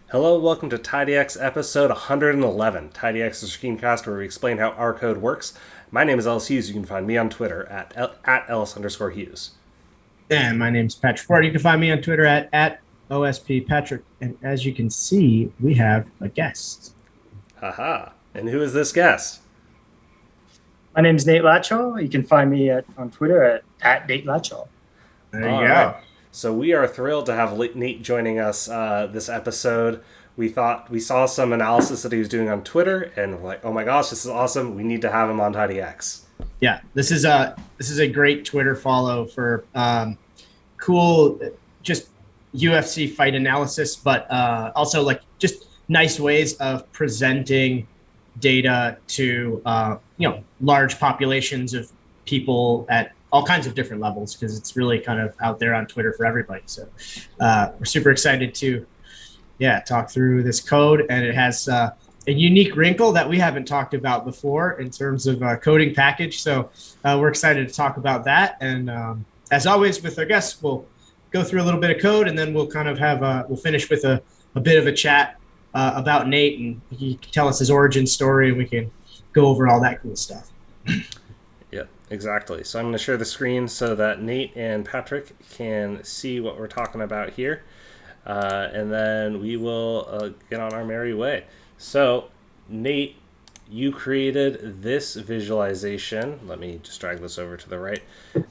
Hello, welcome to TidyX episode 111. TidyX is a screencast where we explain how our code works. My name is Ellis Hughes. You can find me on Twitter at Ellis_Hughes. And my name's Patrick Ford. You can find me on Twitter at OSPPatrick. And as you can see, we have a guest. Haha. And who is this guest? My name's Nate Latshaw. You can find me on Twitter at Nate Latshaw. There you go. Right. So we are thrilled to have Nate joining us this episode. We saw some analysis that he was doing on Twitter, and we're like, oh my gosh, this is awesome. We need to have him on TidyX. Yeah, this is a great Twitter follow for cool, just UFC fight analysis, but also like just nice ways of presenting data to large populations of people at all kinds of different levels, because it's really kind of out there on Twitter for everybody. So we're super excited to talk through this code, and it has a unique wrinkle that we haven't talked about before in terms of coding package. So we're excited to talk about that. And as always with our guests, we'll go through a little bit of code, and then we'll kind of have we'll finish with a bit of a chat about Nate, and he can tell us his origin story, and we can go over all that cool stuff. Yeah, exactly. So I'm going to share the screen so that Nate and Patrick can see what we're talking about here. And then we will get on our merry way. So, Nate, you created this visualization. Let me just drag this over to the right.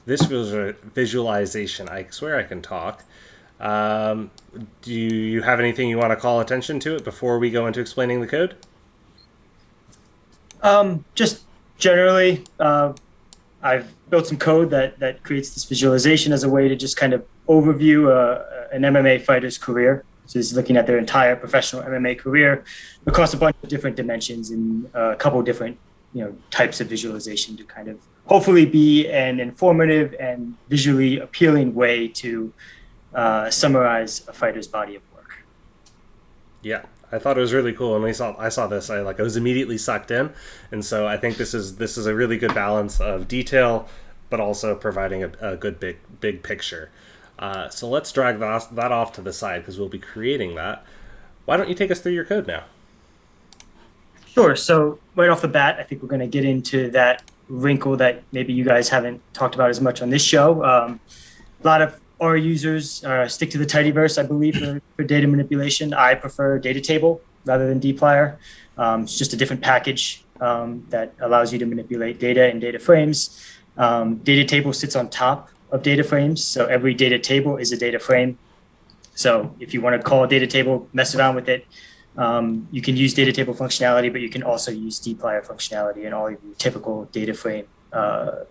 This visualization, I swear I can talk. Do you have anything you want to call attention to it before we go into explaining the code? Just generally, I've built some code that creates this visualization as a way to just kind of overview an MMA fighter's career. So this is looking at their entire professional MMA career across a bunch of different dimensions and a couple different types of visualization to kind of hopefully be an informative and visually appealing way to summarize a fighter's body of work. Yeah, I thought it was really cool, and I saw this, I was immediately sucked in, and so I think this is a really good balance of detail, but also providing a good big picture. So let's drag that off to the side because we'll be creating that. Why don't you take us through your code now? Sure. So right off the bat, I think we're going to get into that wrinkle that maybe you guys haven't talked about as much on this show. A lot of our users stick to the tidyverse, I believe, for data manipulation. I prefer data.table rather than dplyr. It's just a different package that allows you to manipulate data and data frames. Data.table sits on top of data frames. So every data table is a data frame. So if you want to call a data table, mess around with it, you can use data table functionality, but you can also use dplyr functionality and all of your typical data frame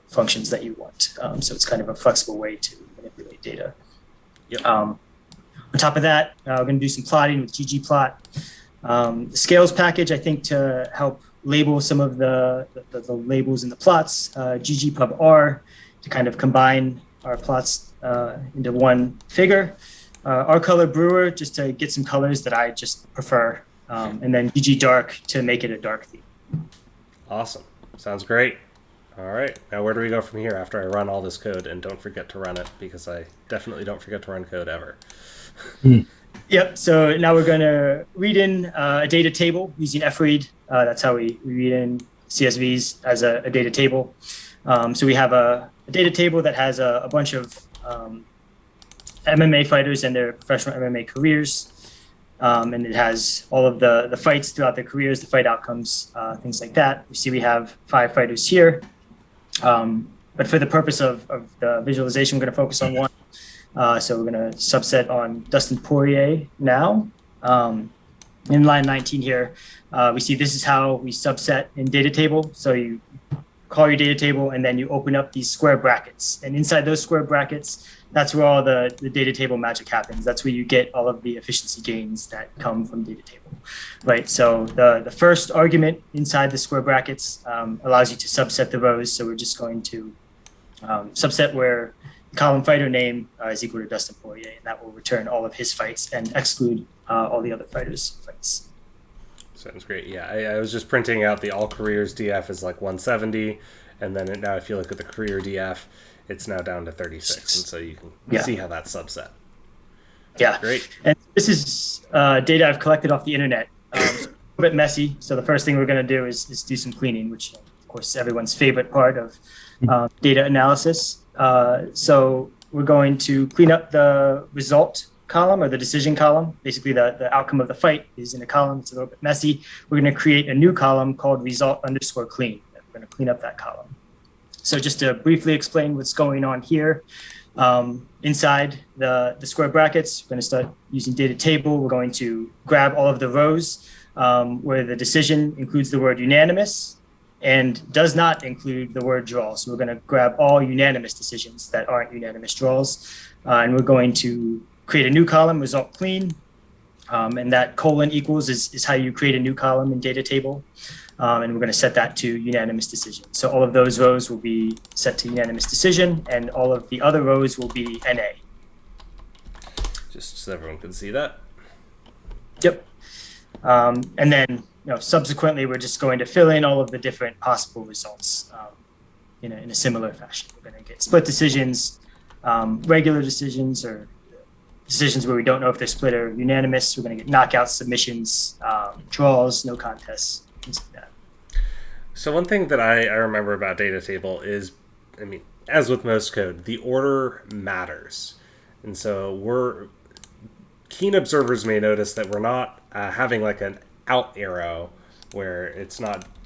functions that you want. So it's kind of a flexible way to manipulate data. Yep. On top of that, we're going to do some plotting with ggplot. The scales package, I think, to help label some of the labels in the plots, ggpub_r to kind of combine our plots into one figure. Our color brewer just to get some colors that I just prefer, and then ggdark to make it a dark theme. Awesome. Sounds great. All right. Now where do we go from here after I run all this code? And don't forget to run it, because I definitely don't forget to run code ever. Yep. So now we're going to read in a data table using fread. That's how we read in CSVs as a data table. So we have a data table that has a bunch of MMA fighters and their professional MMA careers. And it has all of the fights throughout their careers, the fight outcomes, things like that. You see we have 5 fighters here. But for the purpose of the visualization, we're going to focus on one. So we're going to subset on Dustin Poirier now. In line 19 here, we see this is how we subset in data table. So you call your data table, and then you open up these square brackets. And inside those square brackets, that's where all the data table magic happens. That's where you get all of the efficiency gains that come from data table, right? So the first argument inside the square brackets allows you to subset the rows. So we're just going to subset where the column fighter name is equal to Dustin Poirier, and that will return all of his fights and exclude all the other fighters' fights. Sounds great. Yeah, I was just printing out the all careers DF is like 170, and then now if you look at the career DF, it's now down to 36, and so you can see how that's subset. Yeah. Great. And this is data I've collected off the internet. So it's a bit messy. So the first thing we're going to do is do some cleaning, which of course is everyone's favorite part of data analysis. So we're going to clean up the result column or the decision column. Basically, the outcome of the fight is in a column. It's a little bit messy. We're going to create a new column called result_clean. We're going to clean up that column. So just to briefly explain what's going on here, inside the square brackets, we're going to start using data table. We're going to grab all of the rows where the decision includes the word unanimous and does not include the word draw. So we're going to grab all unanimous decisions that aren't unanimous draws. And we're going to create a new column, result clean. And that colon equals is how you create a new column in data table. And we're going to set that to unanimous decision. So all of those rows will be set to unanimous decision, and all of the other rows will be NA. Just so everyone can see that. Yep. And then subsequently, we're just going to fill in all of the different possible results in a similar fashion. We're going to get split decisions, regular decisions, or decisions where we don't know if they're split or unanimous. We're going to get knockout submissions, draws, no contests, things like that. So one thing that I remember about data table is, I mean, as with most code, the order matters. And so keen observers may notice that we're not having like an out arrow where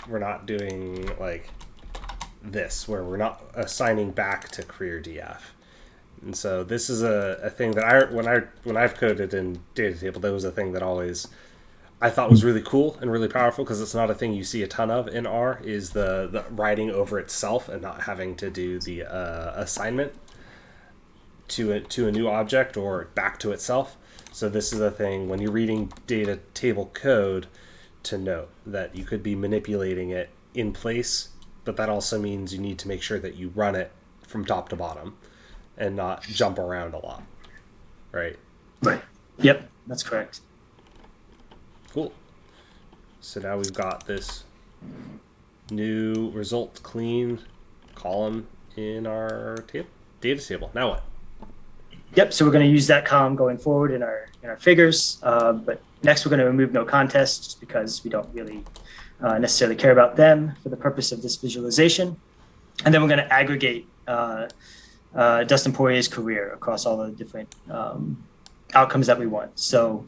we're not doing like this, where we're not assigning back to career DF. And so this is a thing that when I've coded in data table, that was a thing that I thought was really cool and really powerful, because it's not a thing you see a ton of in R, is the writing over itself and not having to do the assignment to a new object or back to itself. So this is a thing when you're reading data table code to note that you could be manipulating it in place, but that also means you need to make sure that you run it from top to bottom and not jump around a lot, right? Right. Yep, that's correct. Cool. So now we've got this new result clean column in our data table. Now what? Yep. So we're going to use that column going forward in our figures. But next, we're going to remove no contest, just because we don't really necessarily care about them for the purpose of this visualization. And then we're going to aggregate Dustin Poirier's career across all the different outcomes that we want. So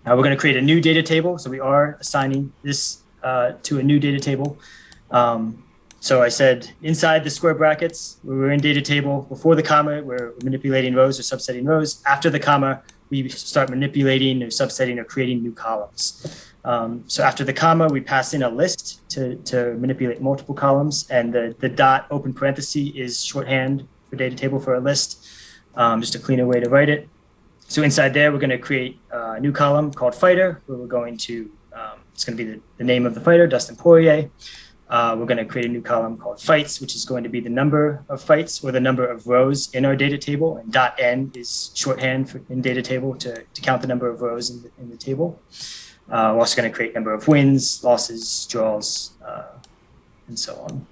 we're going to create a new data table. So we are assigning this to a new data table. So I said inside the square brackets, we were in data table. Before the comma, we're manipulating rows or subsetting rows. After the comma, we start manipulating or subsetting or creating new columns. So after the comma, we pass in a list to manipulate multiple columns. And the dot open parenthesis is shorthand for data table for a list, just a cleaner way to write it. So inside there, we're going to create a new column called fighter, where we're going to, it's going to be the name of the fighter, Dustin Poirier. We're going to create a new column called fights, which is going to be the number of fights or the number of rows in our data table. And .n is shorthand in data table to count the number of rows in the table. We're also going to create number of wins, losses, draws, and so on.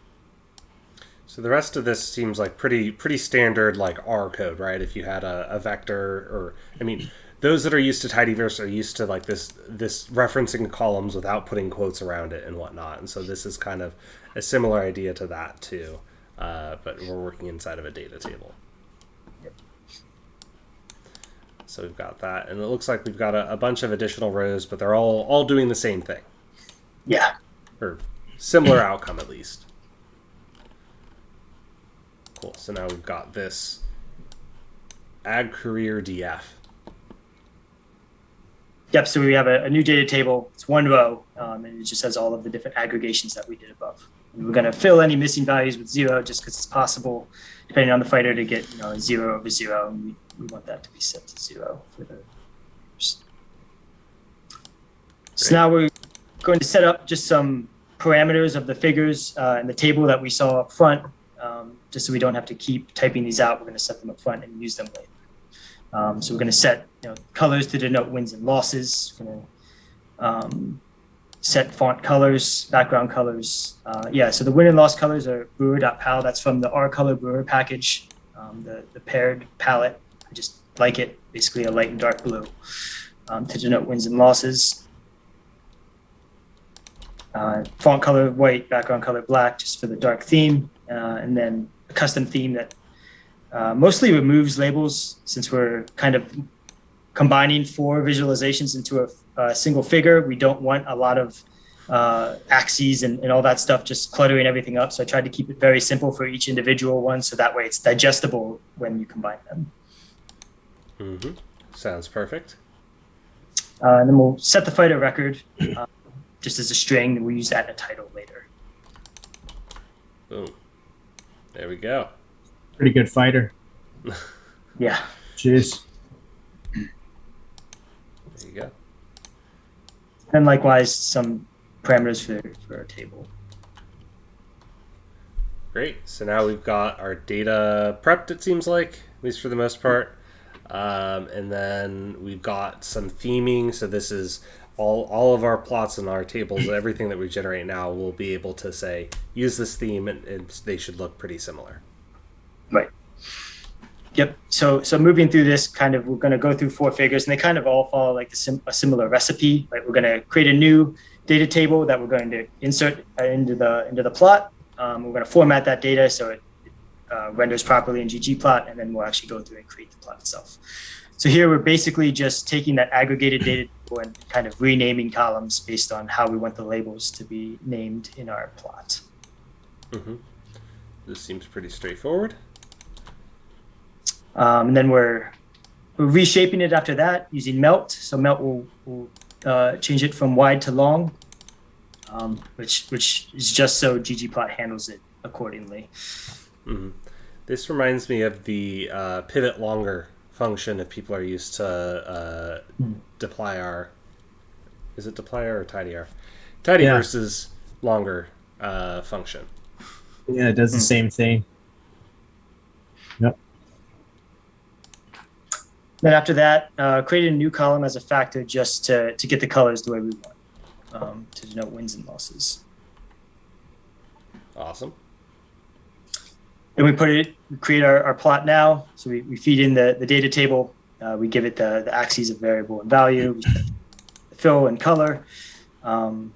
So the rest of this seems like pretty standard, like R code, right? If you had a vector, or I mean, those that are used to tidyverse are used to like this referencing columns without putting quotes around it and whatnot. And so this is kind of a similar idea to that too, but we're working inside of a data table. Yep. So we've got that, and it looks like we've got a bunch of additional rows, but they're all doing the same thing. Yeah. Or similar outcome at least. Cool. So now we've got this add career DF. Yep. So we have a new data table. It's one row, and it just has all of the different aggregations that we did above. And we're going to fill any missing values with 0, just because it's possible, depending on the fighter, to get 0 over 0, and we want that to be set to 0 for the. So now we're going to set up just some parameters of the figures in the table that we saw up front. Just so we don't have to keep typing these out, we're going to set them up front and use them later. So we're going to set colors to denote wins and losses. We're going to set font colors, background colors. So the win and loss colors are brewer.pal. That's from the R color brewer package, the paired palette. I just like it. basically a light and dark blue to denote wins and losses. Font color white, background color black, just for the dark theme, and then a custom theme that mostly removes labels, since we're kind of combining 4 visualizations into a single figure. We don't want a lot of axes and all that stuff just cluttering everything up. So I tried to keep it very simple for each individual one, so that way it's digestible when you combine them. Mm-hmm. Sounds perfect. And then we'll set the fighter record just as a string, and we'll use that in a title later. Boom. There we go. Pretty good fighter. Yeah. Cheers. There you go. And likewise, some parameters for our table. Great. So now we've got our data prepped, it seems like, at least for the most part. And then we've got some theming. So this is all of our plots and our tables, everything that we generate now, we'll be able to say, use this theme, and they should look pretty similar. Right. Yep. So moving through this, we're going to go through 4 figures, and they kind of all follow like a similar recipe. Right. We're going to create a new data table that we're going to insert into the plot. We're going to format that data so it renders properly in ggplot, and then we'll actually go through and create the plot itself. So here we're basically just taking that aggregated data and kind of renaming columns based on how we want the labels to be named in our plot. Mm-hmm. This seems pretty straightforward. And then we're reshaping it after that using melt. So melt will change it from wide to long, which is just so ggplot handles it accordingly. Mm-hmm. This reminds me of the pivot longer function if people are used to dplyr. Is it dplyr or tidyr? Tidyverse's longer function. Yeah, it does the same thing. Yep. Then after that, create a new column as a factor just to get the colors the way we want, to denote wins and losses. Awesome. Then we create our plot now. So we feed in the data table. We give it the axes of variable and value, fill and color. Go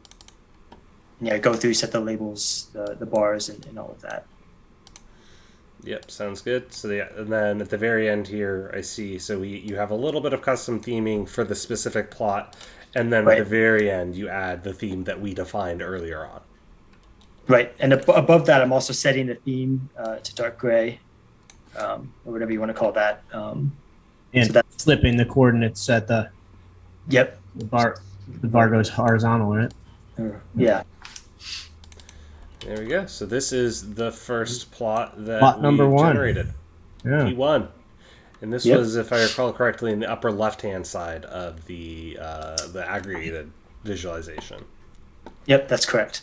through, set the labels, the bars, and all of that. Yep, sounds good. So and then at the very end here, I see, so you have a little bit of custom theming for the specific plot, and then at the very end, you add the theme that we defined earlier on. Right, and above that, I'm also setting the theme to dark gray, or whatever you want to call that. And so flipping the coordinates at the bar goes horizontal, right? Yeah. There we go. So this is the first plot that plot number we 1 generated. Yeah. P1. And this was, if I recall correctly, in the upper left-hand side of the aggregated visualization. Yep, that's correct.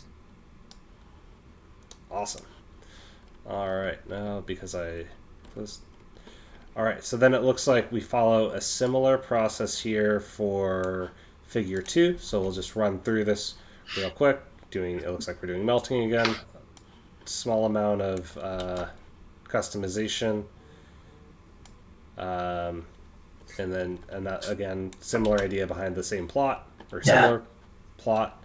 Awesome. All right. Now, because I was... All right. So then it looks like we follow a similar process here for figure 2. So we'll just run through this real quick. It looks like we're doing melting again. Small amount of customization. And then again, similar idea behind the same plot, or similar plot.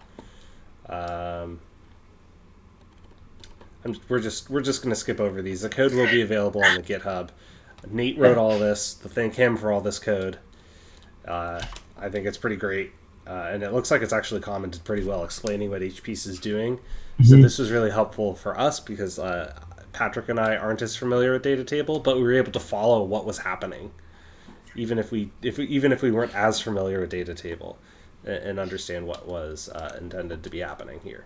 We're just going to skip over these. The code will be available on the GitHub. Nate wrote all this. To thank him for all this code. I think it's pretty great. And it looks like it's actually commented pretty well, explaining what each piece is doing. Mm-hmm. So this was really helpful for us because Patrick and I aren't as familiar with data table, but we were able to follow what was happening, even if we weren't as familiar with data table, and understand what was intended to be happening here.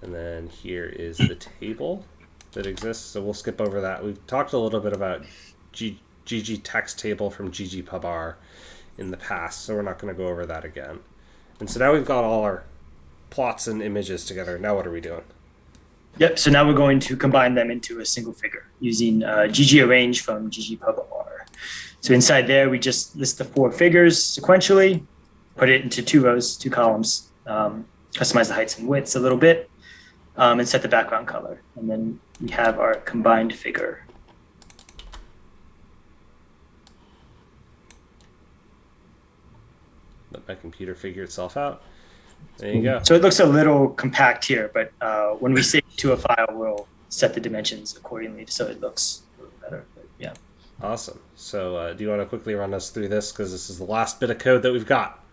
And then here is the table that exists. So we'll skip over that. We've talked a little bit about GG text table from ggpubr in the past, so we're not going to go over that again. And so now we've got all our plots and images together. Now what are we doing? Yep, so now we're going to combine them into a single figure using ggarrange from ggpubr. So inside there, we just list the 4 figures sequentially, put it into 2 rows, 2 columns, customize the heights and widths a little bit. and set the background color. And then we have our combined figure. Let my computer figure itself out. There you go. So it looks a little compact here, but when we save it to a file, we'll set the dimensions accordingly so it looks a little better. But yeah. Awesome. So do you want to quickly run us through this, because this is the last bit of code that we've got?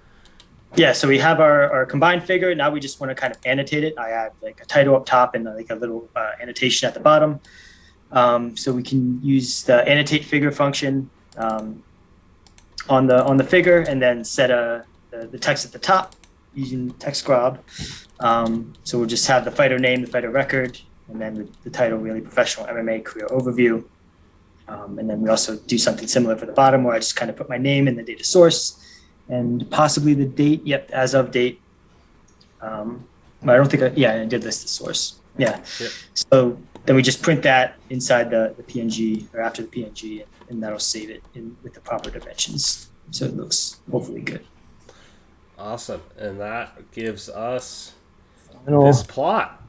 Yeah, so we have our combined figure. Now we just want to kind of annotate it. I add like a title up top and like a little annotation at the bottom. So we can use the annotate figure function on the figure, and then set the text at the top using text grab. So we'll just have the fighter name, the fighter record, and then the title, really professional MMA career overview. And then we also do something similar for the bottom, where I just kind of put my name and the data source and possibly the date. Yep, as of date. I don't think I did list the source. Yeah. Yep. So then we just print that inside the PNG, or after the PNG, and that'll save it with the proper dimensions. So it looks hopefully good. Awesome. And that gives us this plot.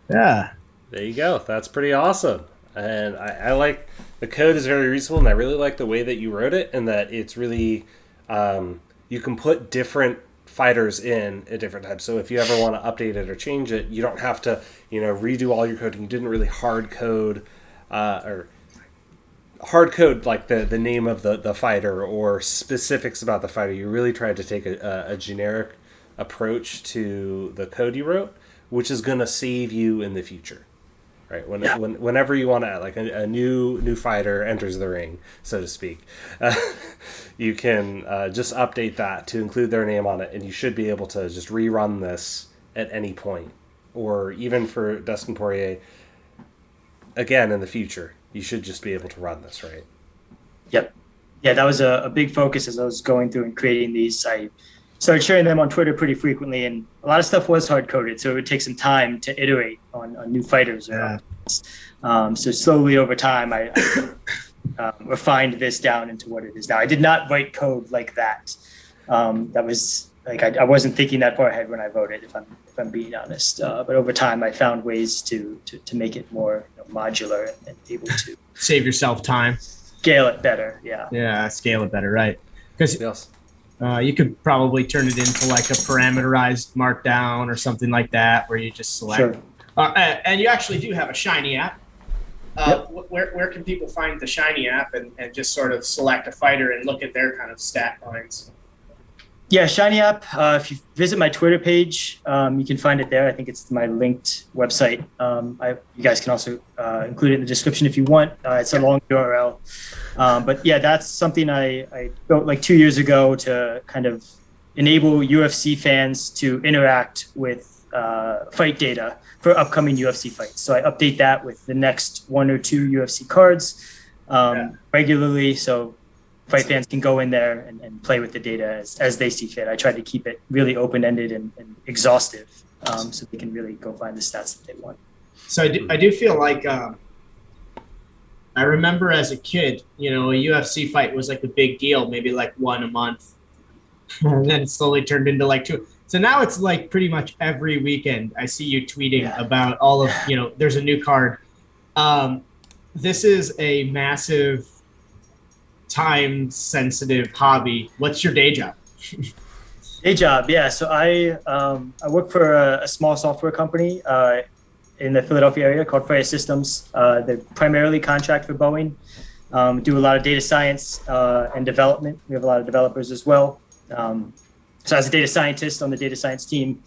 Yeah. There you go. That's pretty awesome. And I like, the code is very reasonable, and I really like the way that you wrote it, and that it's really, you can put different fighters in at different times. So if you ever want to update it or change it, you don't have to, redo all your coding. You didn't really hard code like the name of the fighter or specifics about the fighter. You really tried to take a generic approach to the code you wrote, which is going to save you in the future. Right, whenever you want to add, like a new fighter enters the ring, so to speak, you can just update that to include their name on it, and you should be able to just rerun this at any point. Or even for Dustin Poirier, again in the future, you should just be able to run this, right? Yep. Yeah, that was a big focus as I was going through and creating these. I started sharing them on Twitter pretty frequently, and a lot of stuff was hard-coded, so it would take some time to iterate on new fighters. Yeah. So slowly over time, I refined this down into what it is now. I did not write code like that. That was like I wasn't thinking that far ahead when I wrote it, if I'm being honest. But over time, I found ways to make it more modular and able to save yourself time, scale it better. Yeah, scale it better, right? Because yes. You could probably turn it into like a parameterized markdown or something like that, where you just select. Sure. And you actually do have a Shiny app. Yep. Where can people find the Shiny app and just sort of select a fighter and look at their kind of stat lines? Yeah, Shiny app. If you visit my Twitter page, you can find it there. I think it's my linked website. You guys can also include it in the description if you want. It's a long URL. But yeah, that's something I built like 2 years ago to kind of enable UFC fans to interact with fight data for upcoming UFC fights. So I update that with the next 1 or 2 UFC cards regularly. So fight fans can go in there and play with the data as they see fit. I try to keep it really open-ended and exhaustive, so they can really go find the stats that they want. So I do feel like I remember as a kid, a UFC fight was like a big deal, maybe like one a month. And then it slowly turned into like 2. So now it's like pretty much every weekend I see you tweeting about all of, there's a new card. This is a massive time-sensitive hobby. What's your day job? Day job, yeah. So I work for a small software company in the Philadelphia area called Freya Systems. They primarily contract for Boeing. Do a lot of data science and development. We have a lot of developers as well. So as a data scientist on the data science team,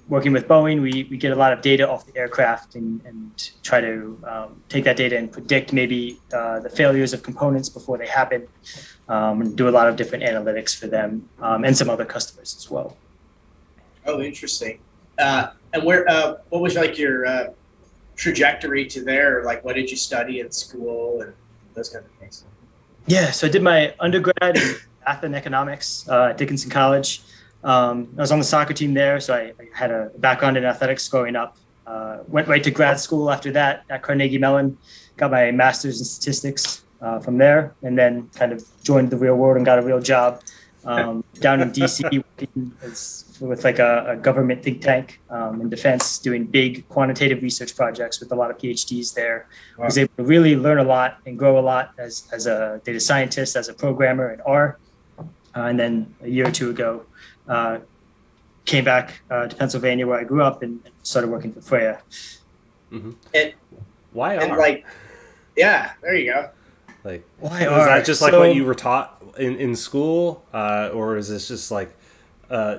working with Boeing, we get a lot of data off the aircraft and try to take that data and predict maybe the failures of components before they happen, and do a lot of different analytics for them and some other customers as well. Oh, interesting. And what was like your trajectory to there? Like, what did you study in school and those kind of things? Yeah, so I did my undergrad in math and economics at Dickinson College. I was on the soccer team there, so I had a background in athletics growing up. Went right to grad school after that at Carnegie Mellon, got my master's in statistics from there, and then kind of joined the real world and got a real job down in DC working with like a government think tank in defense, doing big quantitative research projects with a lot of PhDs there. Wow. I was able to really learn a lot and grow a lot as a data scientist, as a programmer in R. And then a year or two ago, came back to Pennsylvania where I grew up and started working for Freya. Mm-hmm. And why R? And like, yeah, there you go. Like, why was that just like what you were taught in school, or is this just like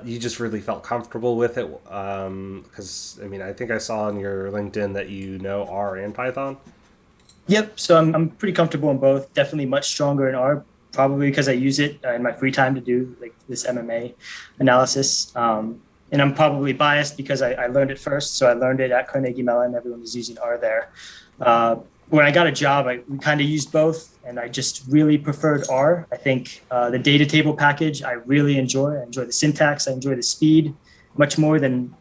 you just really felt comfortable with it? Because I mean, I think I saw on your LinkedIn that you know R and Python. Yep. So I'm pretty comfortable in both. Definitely much stronger in R, probably because I use it in my free time to do like this MMA analysis. And I'm probably biased because I learned it first. So I learned it at Carnegie Mellon. Everyone was using R there. When I got a job, we kind of used both, and I just really preferred R. I think the data table package I really enjoy. I enjoy the syntax. I enjoy the speed much more than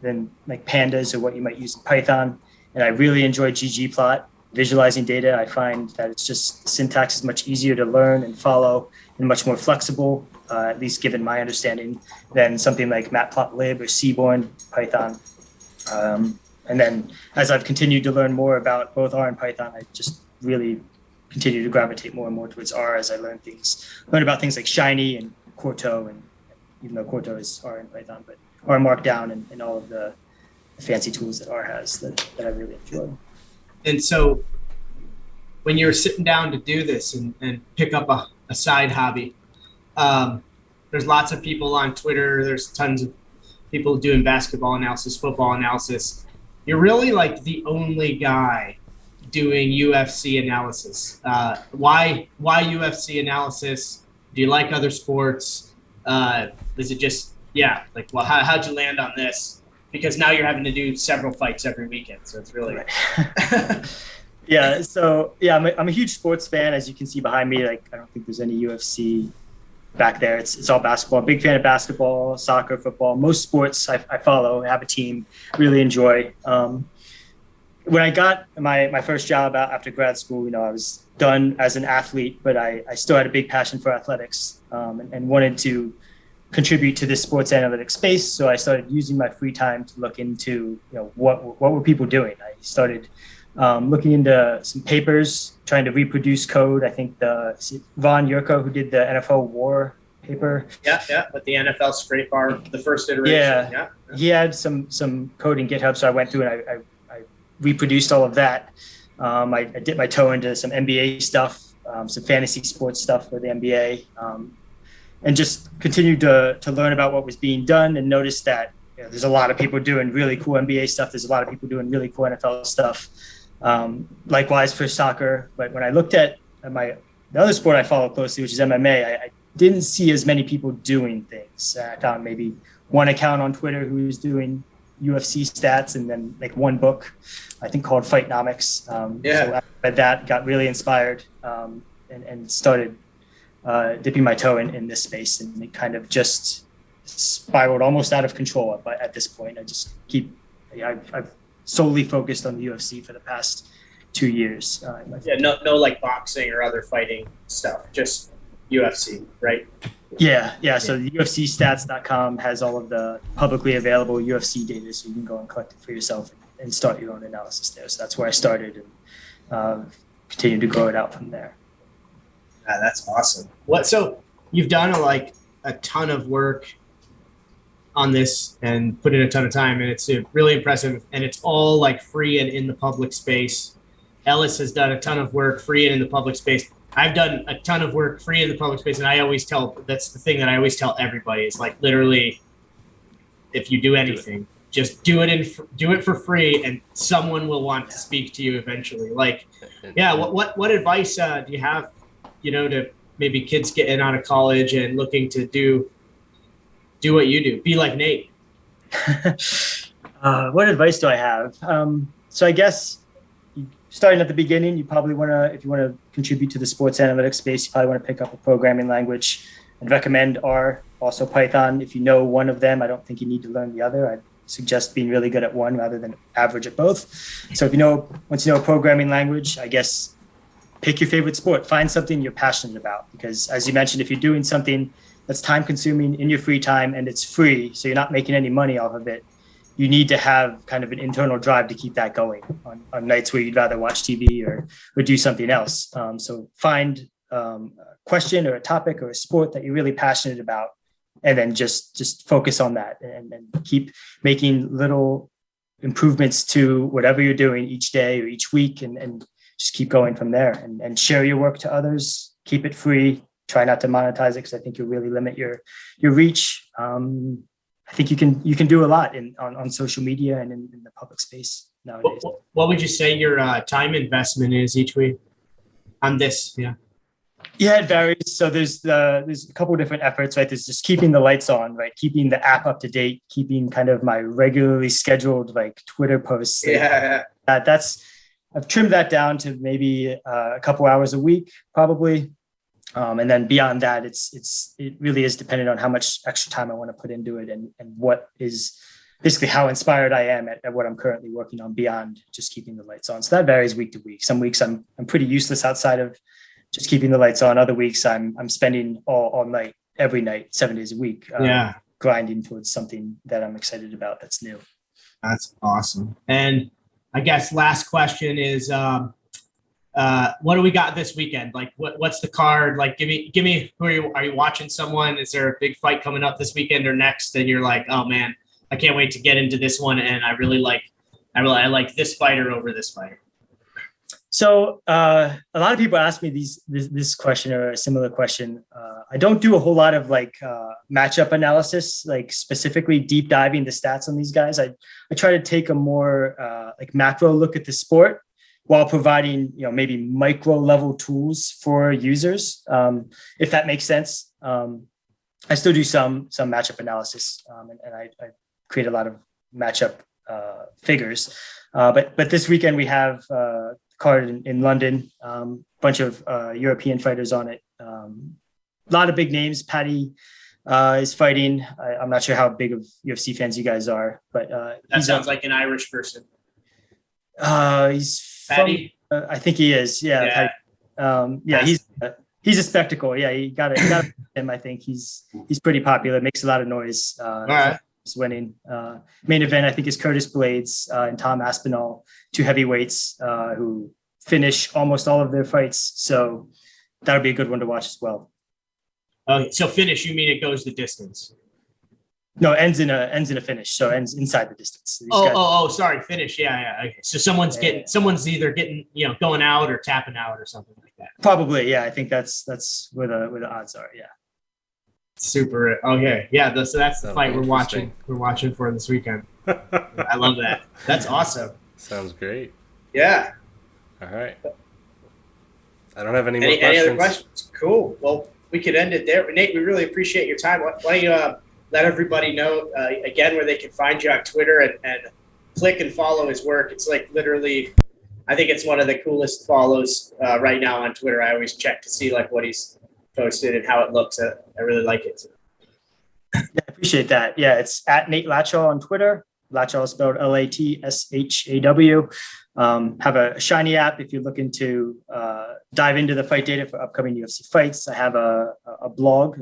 like pandas or what you might use in Python. And I really enjoy ggplot, visualizing data. I find that it's just the syntax is much easier to learn and follow and much more flexible, at least given my understanding, than something like matplotlib or Seaborn Python. And then as I've continued to learn more about both R and Python, I just really continue to gravitate more and more towards R as I learn about things like Shiny and Quarto, and even though Quarto is R and Python, but R Markdown and all of the fancy tools that R has that I really enjoy. And so when you're sitting down to do this and pick up a side hobby, there's lots of people on Twitter. There's tons of people doing basketball analysis, football analysis. You're really like the only guy doing UFC analysis. Why UFC analysis? Do you like other sports? Is it just, like, well, how'd you land on this? Because now you're having to do several fights every weekend. So it's really... Yeah. So I'm a huge sports fan. As you can see behind me, like, I don't think there's any UFC back there. It's all basketball. Big fan of basketball, soccer, football, most sports I follow, have a team, really enjoy. When I got my first job after grad school, I was done as an athlete, but I still had a big passion for athletics and wanted to contribute to this sports analytics space. So I started using my free time to look into, what were people doing. I started looking into some papers, trying to reproduce code. I think Von Yurko, who did the NFL War paper. Yeah, with the NFL scrape bar, the first iteration. Yeah. He had some code in GitHub, so I went through and I reproduced all of that. I dipped my toe into some NBA stuff, some fantasy sports stuff for the NBA, and just continued to learn about what was being done and noticed that there's a lot of people doing really cool NBA stuff. There's a lot of people doing really cool NFL stuff. Likewise for soccer. But when I looked at the other sport I follow closely, which is MMA, I didn't see as many people doing things. I found maybe one account on Twitter who was doing UFC stats, and then like one book, I think called Fightnomics. So I read that, got really inspired, and started dipping my toe in this space, and it kind of just spiraled almost out of control. But at this point, I've solely focused on the UFC for the past 2 years. No like boxing or other fighting stuff, just UFC, right? Yeah. So the UFCstats.com has all of the publicly available UFC data, so you can go and collect it for yourself and start your own analysis there. So that's where I started, and continue to grow it out from there. That's awesome. So you've done a ton of work on this and put in a ton of time, and it's really impressive, and it's all like free and in the public space. Ellis has done a ton of work free and in the public space. I've done a ton of work free in the public space, and that's the thing that I always tell everybody is like, literally, if you do anything, just do it for free, and someone will want to speak to you eventually. Like, what advice do you have, to maybe kids getting out of college and looking to do what you do, be like Nate? What advice do I have? So I guess starting at the beginning, you probably if you want to contribute to the sports analytics space, you probably want to pick up a programming language. I'd recommend R, also Python. If you know one of them, I don't think you need to learn the other. I'd suggest being really good at one rather than average at both. So once you know a programming language, I guess pick your favorite sport, find something you're passionate about. Because as you mentioned, if you're doing something that's time consuming in your free time, and it's free, so you're not making any money off of it, you need to have kind of an internal drive to keep that going on nights where you'd rather watch TV or do something else. So find a question or a topic or a sport that you're really passionate about, and then just focus on that, and keep making little improvements to whatever you're doing each day or each week, and just keep going from there, and share your work to others. Keep it free. Try not to monetize it, because I think you'll really limit your reach. I think you can do a lot on social media and in the public space nowadays. What would you say your time investment is each week on this? Yeah, it varies. So there's a couple of different efforts, right? There's just keeping the lights on, right? Keeping the app up to date, keeping kind of my regularly scheduled like Twitter posts. I've trimmed that down to maybe a couple hours a week, probably. And then beyond that, it really is dependent on how much extra time I want to put into it, and what is basically how inspired I am at what I'm currently working on beyond just keeping the lights on. So that varies week to week. Some weeks I'm pretty useless outside of just keeping the lights on. Other weeks I'm spending all night, every night, 7 days a week, grinding towards something that I'm excited about that's new. That's awesome. And I guess last question is, what do we got this weekend? Like, what's the card? Like, give me who are you watching someone? Is there a big fight coming up this weekend or next? And you're like, oh man, I can't wait to get into this one. And I like this fighter over this fighter. So a lot of people ask me this question or a similar question. I don't do a whole lot of like matchup analysis, like specifically deep diving the stats on these guys. I try to take a more like macro look at the sport, while providing, maybe micro level tools for users, if that makes sense. I still do some matchup analysis, and I create a lot of matchup figures. But this weekend we have a card in London, bunch of European fighters on it. A lot of big names. Paddy is fighting. I'm not sure how big of UFC fans you guys are, but that sounds like an Irish person. He's Paddy? I think he is. Yeah. He's a spectacle. Yeah, you got him. I think he's pretty popular. Makes a lot of noise. All right. He's winning. Main event, I think, is Curtis Blades and Tom Aspinall, two heavyweights who finish almost all of their fights. So that would be a good one to watch as well. So finish, you mean it goes the distance? No, ends in a finish. So ends inside the distance. Sorry, finish. Yeah. Okay. So someone's either getting, going out or tapping out or something like that. Probably, yeah. I think that's where the odds are. Yeah. Super. Okay. Yeah. So that's the fight we're watching. We're watching for this weekend. I love that. That's awesome. Sounds great. Yeah. All right. I don't have any more questions. Any other questions? Cool. Well, we could end it there. Nate, we really appreciate your time. Why don't you let everybody know again where they can find you on Twitter and click and follow his work. It's like literally, I think it's one of the coolest follows right now on Twitter. I always check to see like what he's posted and how it looks. I really like it. Yeah, I appreciate that. Yeah, it's at Nate Latshaw on Twitter. Latshaw is spelled Latshaw. Have a shiny app if you're looking to dive into the fight data for upcoming UFC fights. I have a blog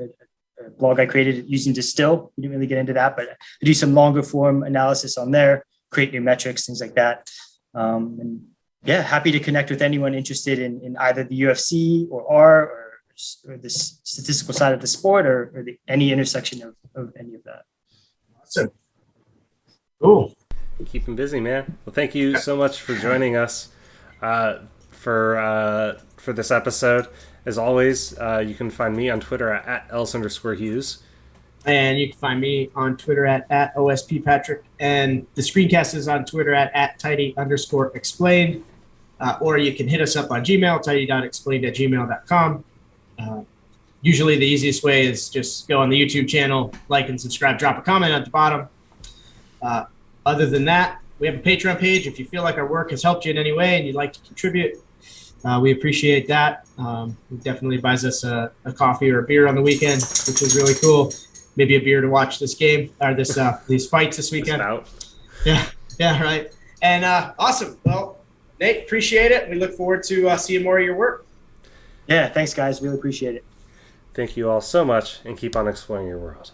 I created using Distill. We didn't really get into that, but I do some longer form analysis on there, create new metrics, things like that. And yeah, happy to connect with anyone interested in either the UFC or the statistical side of the sport or any intersection of any of that. Awesome. Cool. Keep them busy, man. Well, thank you so much for joining us for this episode. As always, you can find me on Twitter at @Ellis_Hughes. And you can find me on Twitter at OSPPatrick. And the screencast is on Twitter at tidy_explained. Or you can hit us up on Gmail, tidy.explained@gmail.com. Usually the easiest way is just go on the YouTube channel, like and subscribe, drop a comment at the bottom. Other than that, we have a Patreon page. If you feel like our work has helped you in any way and you'd like to contribute, we appreciate that. It definitely buys us a coffee or a beer on the weekend, which is really cool. Maybe a beer to watch this game or these fights this weekend. Yeah, right. And awesome. Well, Nate, appreciate it. We look forward to seeing more of your work. Yeah, thanks, guys. Really appreciate it. Thank you all so much, and keep on exploring your world.